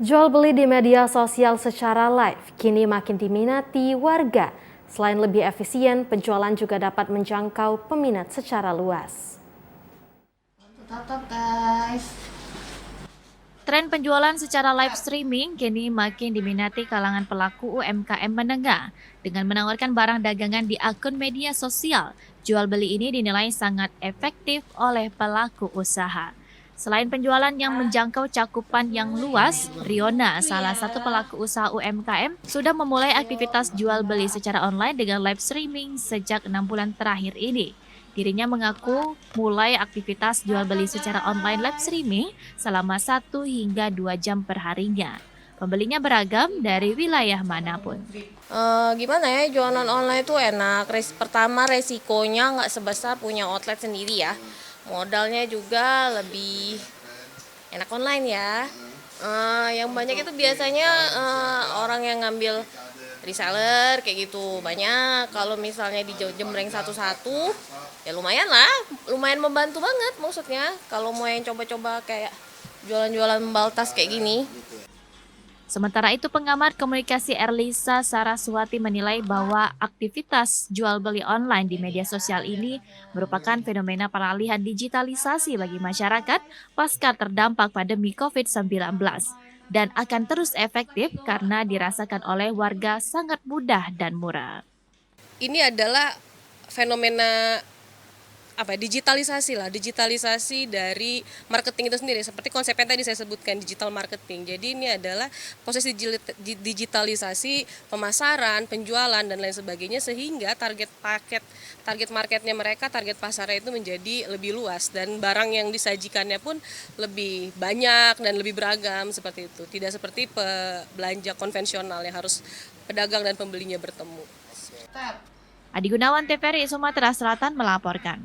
Jual beli di media sosial secara live kini makin diminati warga. Selain lebih efisien, penjualan juga dapat menjangkau peminat secara luas. Tutup guys. Tren penjualan secara live streaming kini makin diminati kalangan pelaku UMKM menengah. Dengan menawarkan barang dagangan di akun media sosial, jual beli ini dinilai sangat efektif oleh pelaku usaha. Selain penjualan yang menjangkau cakupan yang luas, Riona, salah satu pelaku usaha UMKM, sudah memulai aktivitas jual beli secara online dengan live streaming sejak 6 bulan terakhir ini. Dirinya mengaku mulai aktivitas jual beli secara online live streaming selama 1 hingga 2 jam per harinya. Pembelinya beragam dari wilayah manapun. Gimana ya, jualan online itu enak. Pertama resikonya nggak sebesar punya outlet sendiri ya. Modalnya juga lebih enak online ya. Yang banyak itu biasanya orang yang ngambil reseller kayak gitu banyak. Kalau misalnya dijembreng satu-satu, ya lumayan lah, lumayan membantu banget maksudnya. Kalau mau yang coba-coba kayak jualan-jualan baltas kayak gini. Sementara itu, pengamat komunikasi Erlisa Saraswati menilai bahwa aktivitas jual beli online di media sosial ini merupakan fenomena peralihan digitalisasi bagi masyarakat pasca terdampak pandemi COVID-19 dan akan terus efektif karena dirasakan oleh warga sangat mudah dan murah. Ini adalah fenomena digitalisasi dari marketing itu sendiri, seperti konsep yang tadi saya sebutkan, digital marketing. Jadi ini adalah proses digitalisasi pemasaran, penjualan dan lain sebagainya, sehingga target marketnya mereka, target pasarnya itu menjadi lebih luas dan barang yang disajikannya pun lebih banyak dan lebih beragam seperti itu. Tidak seperti belanja konvensional yang harus pedagang dan pembelinya bertemu. Adi Gunawan, TVRI Sumatera Selatan melaporkan.